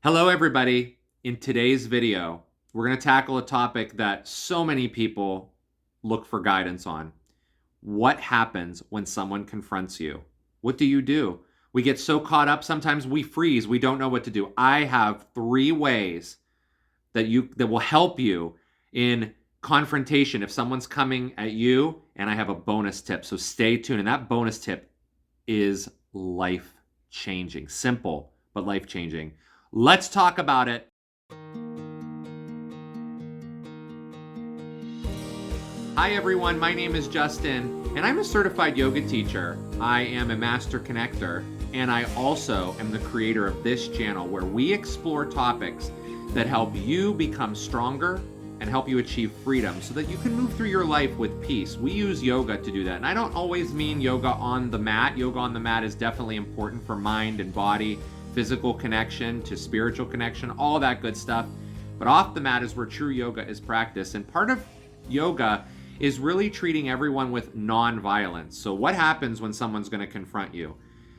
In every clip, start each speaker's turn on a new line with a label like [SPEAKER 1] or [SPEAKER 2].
[SPEAKER 1] Hello, everybody. In today's video, we're going to tackle a topic that so many people look for guidance on. What happens when someone confronts you? What do you do? We get so caught up, sometimes we freeze. We don't know what to do. I have 3 ways that will help you in confrontation if someone's coming at you, and I have a bonus tip. So stay tuned. And that bonus tip is life changing. Simple, but life changing. Let's talk about it. Hi, everyone. My name is Justin, and I'm a certified yoga teacher. I am a master connector, and I also am the creator of this channel where we explore topics that help you become stronger and help you achieve freedom so that you can move through your life with peace. We use yoga to do that. And I don't always mean yoga on the mat. Yoga on the mat is definitely important for mind and body, physical connection to spiritual connection, all that good stuff. But off the mat is where true yoga is practiced. And part of yoga is really treating everyone with non-violence. So what happens when someone's going to confront you?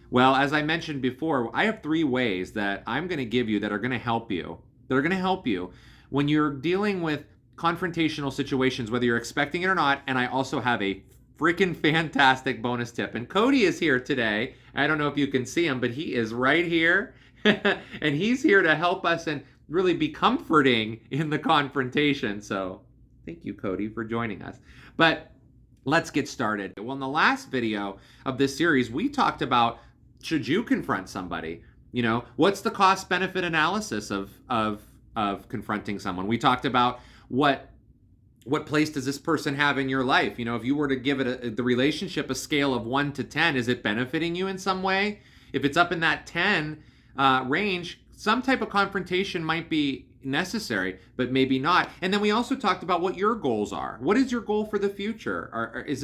[SPEAKER 1] Well, as I mentioned before, I have 3 ways that I'm going to give you that are going to help you. When you're dealing with confrontational situations, whether you're expecting it or not. And I also have a freaking fantastic bonus tip. And Cody is here today. I don't know if you can see him, but he is right here. And he's here to help us and really be comforting in the confrontation. So thank you, Cody, for joining us. But let's get started. Well, in the last video of this series, we talked about, should you confront somebody? You know, what's the cost benefit analysis of confronting someone? We talked about what place does this person have in your life? You know, if you were to give it the relationship a scale of 1 to 10, is it benefiting you in some way? If it's up in that 10 range, some type of confrontation might be necessary, but maybe not. And then we also talked about what your goals are. What is your goal for the future? Is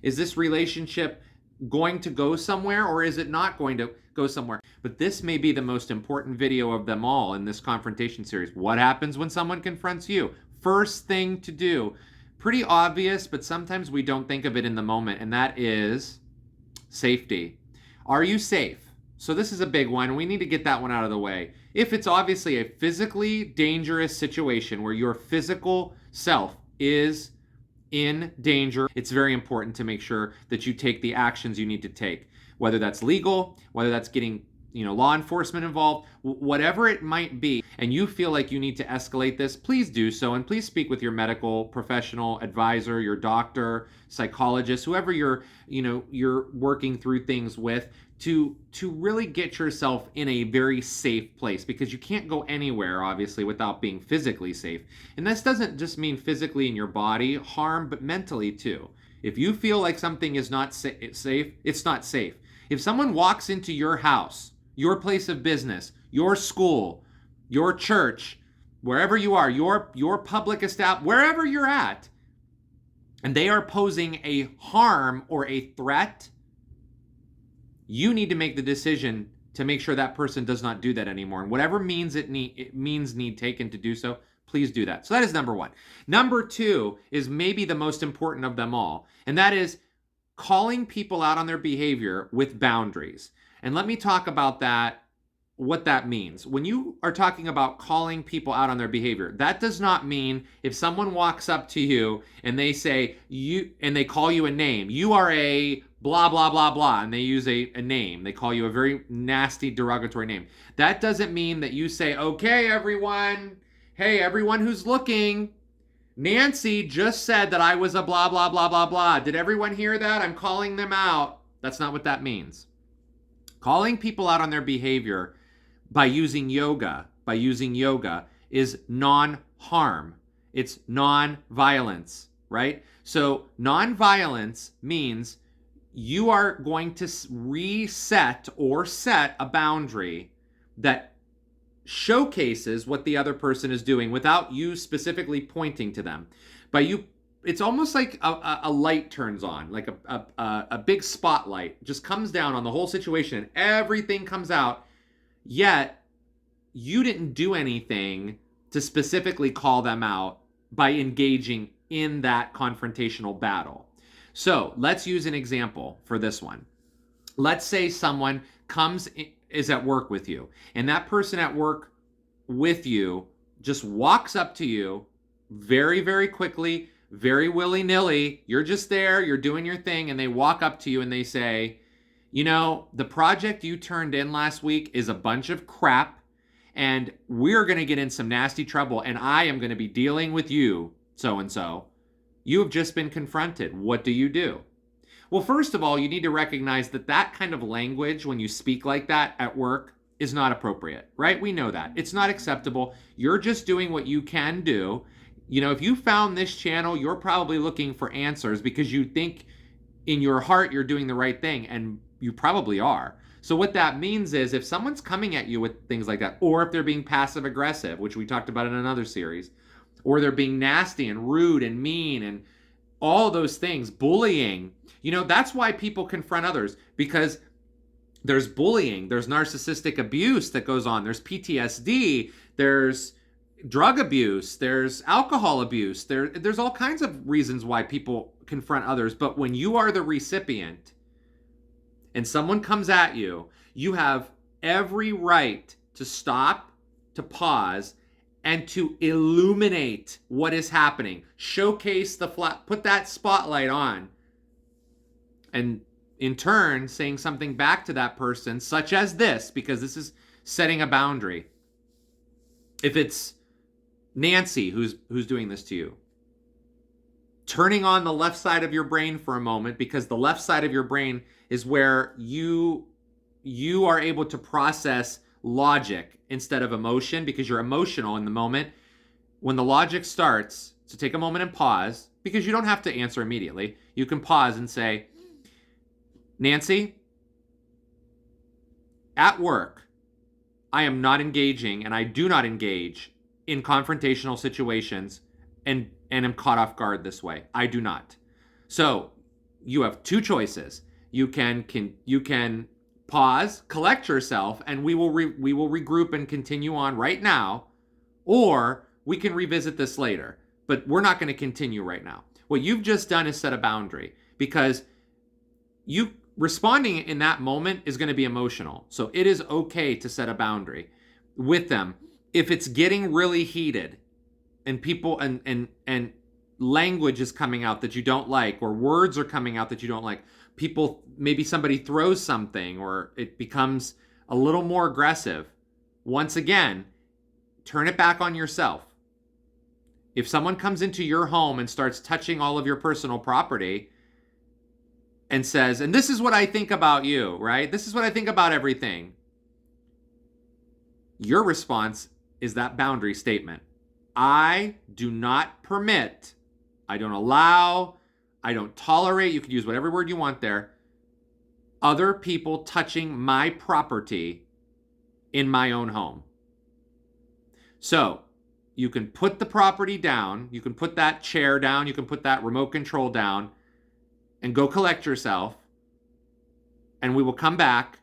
[SPEAKER 1] this relationship going to go somewhere, or is it not going to go somewhere? But this may be the most important video of them all in this confrontation series. What happens when someone confronts you? First thing to do, pretty obvious, but sometimes we don't think of it in the moment, and that is safety. Are you safe? So this is a big one. We need to get that one out of the way. If it's obviously a physically dangerous situation where your physical self is in danger, it's very important to make sure that you take the actions you need to take, whether that's legal, whether that's getting law enforcement involved, whatever it might be, and you feel like you need to escalate this, please do so. And please speak with your medical professional advisor, your doctor, psychologist, whoever you're working through things with, to really get yourself in a very safe place, because you can't go anywhere, obviously, without being physically safe. And this doesn't just mean physically in your body harm, but mentally too. If you feel like something is not safe, it's not safe. If someone walks into your house, your place of business, your school, your church, wherever you are, your public establishment, wherever you're at, and they are posing a harm or a threat, you need to make the decision to make sure that person does not do that anymore. And whatever means it need taken to do so, please do that. So that is number 1. Number 2 is maybe the most important of them all, and that is calling people out on their behavior with boundaries. And let me talk about that, what that means. When you are talking about calling people out on their behavior, that does not mean if someone walks up to you and they say and they call you a name, you are a blah, blah, blah, blah, and they use a name. They call you a very nasty, derogatory name. That doesn't mean that you say, okay, everyone, hey, everyone who's looking, Nancy just said that I was a blah, blah, blah, blah, blah. Did everyone hear that? I'm calling them out. That's not what that means. Calling people out on their behavior by using yoga is non-harm. It's non-violence, right? So non-violence means you are going to reset or set a boundary that showcases what the other person is doing without you specifically pointing to them. It's almost like a light turns on, like a big spotlight just comes down on the whole situation and everything comes out, yet you didn't do anything to specifically call them out by engaging in that confrontational battle. So let's use an example for this one. Let's say someone is at work with you, and that person at work with you just walks up to you very, very quickly, very willy-nilly. You're just there, you're doing your thing, and they walk up to you and they say, you know, the project you turned in last week is a bunch of crap, and we're going to get in some nasty trouble, and I am going to be dealing with you, so-and-so. You have just been confronted. What do you do? Well, first of all, you need to recognize that that kind of language, when you speak like that at work, is not appropriate, right? We know that. It's not acceptable. You're just doing what you can do. You know, if you found this channel, you're probably looking for answers because you think in your heart you're doing the right thing, and you probably are. So what that means is if someone's coming at you with things like that, or if they're being passive aggressive, which we talked about in another series, or they're being nasty and rude and mean and all those things, bullying, you know, that's why people confront others, because there's bullying, there's narcissistic abuse that goes on, there's PTSD, there's drug abuse, there's alcohol abuse, there's all kinds of reasons why people confront others. But when you are the recipient and someone comes at you, you have every right to stop, to pause, and to illuminate what is happening. Showcase the put that spotlight on. And in turn, saying something back to that person, such as this, because this is setting a boundary. If it's Nancy who's doing this to you, turning on the left side of your brain for a moment, because the left side of your brain is where you are able to process logic instead of emotion, because you're emotional in the moment. When the logic starts, so take a moment and pause, because you don't have to answer immediately. You can pause and say, Nancy, at work, I am not engaging, and I do not engage in confrontational situations and am caught off guard this way. I do not. So you have two choices. You can pause, collect yourself, and we will regroup and continue on right now, or we can revisit this later. But we're not going to continue right now. What you've just done is set a boundary, because you responding in that moment is going to be emotional. So it is okay to set a boundary with them. If it's getting really heated and people and language is coming out that you don't like, or words are coming out that you don't like, people, maybe somebody throws something or it becomes a little more aggressive, once again, turn it back on yourself. If someone comes into your home and starts touching all of your personal property and says, and this is what I think about you, right? This is what I think about everything. Your response is that boundary statement. I do not permit, I don't allow, I don't tolerate, you can use whatever word you want there, other people touching my property in my own home. So you can put the property down, you can put that chair down, you can put that remote control down, and go collect yourself, and we will come back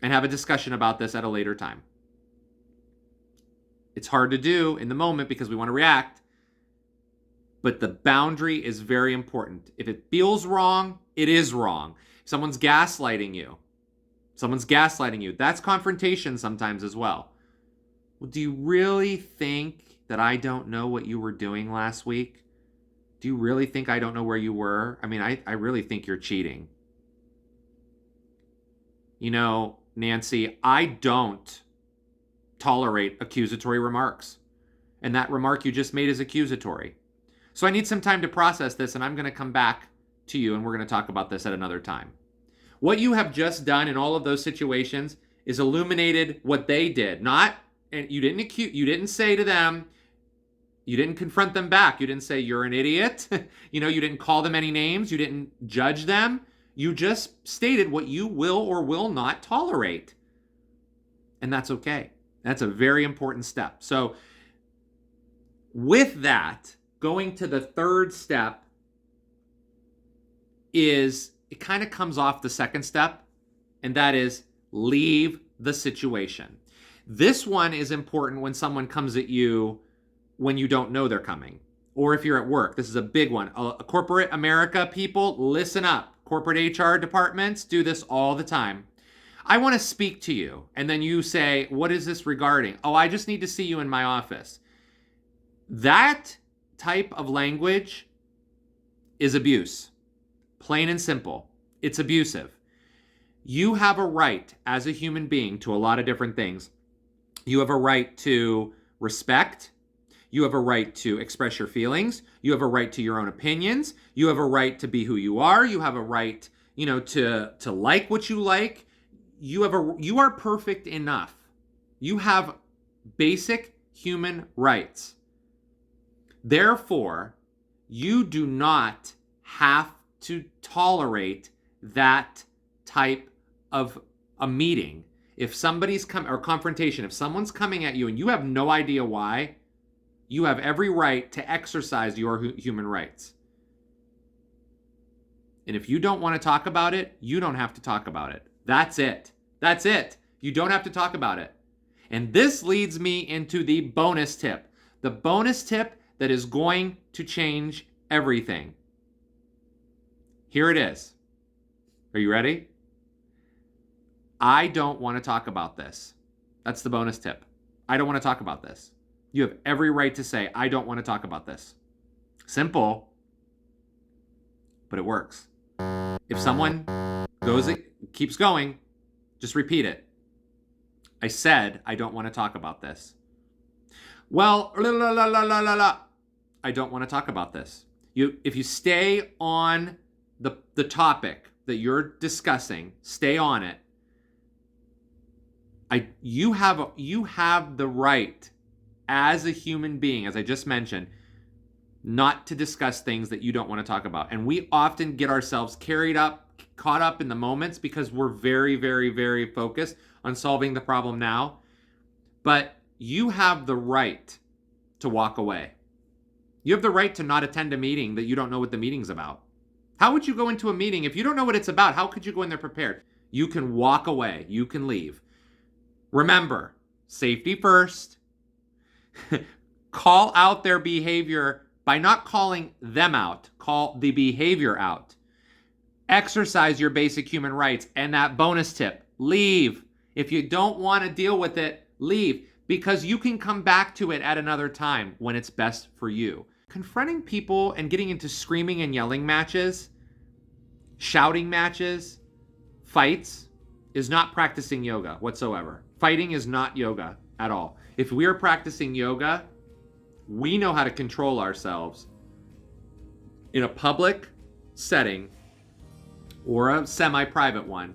[SPEAKER 1] and have a discussion about this at a later time. It's hard to do in the moment because we want to react, but the boundary is very important. If it feels wrong, it is wrong. If someone's gaslighting you, that's confrontation sometimes as well. Well, do you really think that I don't know what you were doing last week? Do you really think I don't know where you were? I mean, I really think you're cheating. You know, Nancy, I don't tolerate accusatory remarks. And that remark you just made is accusatory. So I need some time to process this, and I'm going to come back to you, and we're going to talk about this at another time. What you have just done in all of those situations is illuminated what they did. And you didn't say to them, you didn't confront them back. You didn't say you're an idiot. You didn't call them any names. You didn't judge them. You just stated what you will or will not tolerate. And that's okay. That's a very important step. So with that, going to the third step is, it kind of comes off the second step, and that is leave the situation. This one is important when someone comes at you when you don't know they're coming, or if you're at work. This is a big one. Corporate America people, listen up. Corporate HR departments do this all the time. I want to speak to you. And then you say, what is this regarding? Oh, I just need to see you in my office. That type of language is abuse. Plain and simple. It's abusive. You have a right as a human being to a lot of different things. You have a right to respect. You have a right to express your feelings. You have a right to your own opinions. You have a right to be who you are. You have a right, to like what you like. You are perfect enough. You have basic human rights. Therefore, you do not have to tolerate that type of a meeting. If somebody's or confrontation, if someone's coming at you and you have no idea why, you have every right to exercise your human rights. And if you don't want to talk about it, you don't have to talk about it. That's it. That's it. You don't have to talk about it. And this leads me into the bonus tip. The bonus tip that is going to change everything. Here it is. Are you ready? I don't want to talk about this. That's the bonus tip. I don't want to talk about this. You have every right to say, I don't want to talk about this. Simple, but it works. If someone keeps going, just repeat it. I said, I don't want to talk about this. Well, I don't want to talk about this. If you stay on the topic that you're discussing, stay on it. You have the right as a human being, as I just mentioned, not to discuss things that you don't want to talk about. And we often get ourselves caught up in the moments because we're very, very, very focused on solving the problem now. But you have the right to walk away. You have the right to not attend a meeting that you don't know what the meeting's about. How would you go into a meeting if you don't know what it's about? How could you go in there prepared? You can walk away. You can leave. Remember, safety first. Call out their behavior by not calling them out. Call the behavior out. Exercise your basic human rights. And that bonus tip, leave. If you don't want to deal with it, leave. Because you can come back to it at another time when it's best for you. Confronting people and getting into screaming and yelling matches, shouting matches, fights, is not practicing yoga whatsoever. Fighting is not yoga at all. If we are practicing yoga, we know how to control ourselves in a public setting or a semi-private one,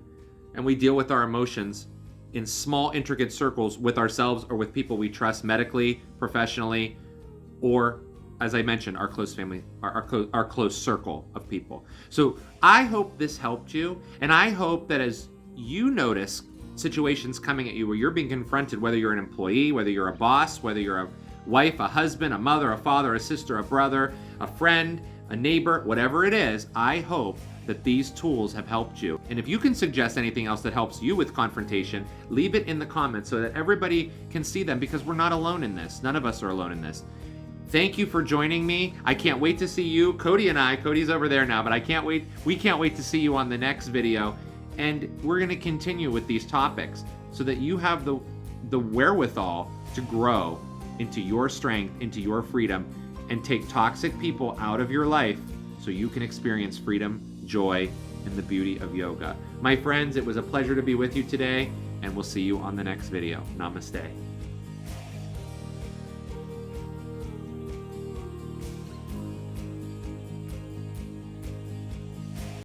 [SPEAKER 1] and we deal with our emotions in small, intricate circles with ourselves or with people we trust medically, professionally, or, as I mentioned, our close family, our close circle of people. So I hope this helped you, and I hope that as you notice situations coming at you where you're being confronted, whether you're an employee, whether you're a boss, whether you're a wife, a husband, a mother, a father, a sister, a brother, a friend, a neighbor, whatever it is, I hope that these tools have helped you. And if you can suggest anything else that helps you with confrontation, leave it in the comments so that everybody can see them, because we're not alone in this. None of us are alone in this. Thank you for joining me. I can't wait to see you. Cody's over there now, but we can't wait to see you on the next video. And we're going to continue with these topics so that you have the wherewithal to grow into your strength, into your freedom, and take toxic people out of your life so you can experience freedom, joy, and the beauty of yoga. My friends, it was a pleasure to be with you today, and we'll see you on the next video. Namaste.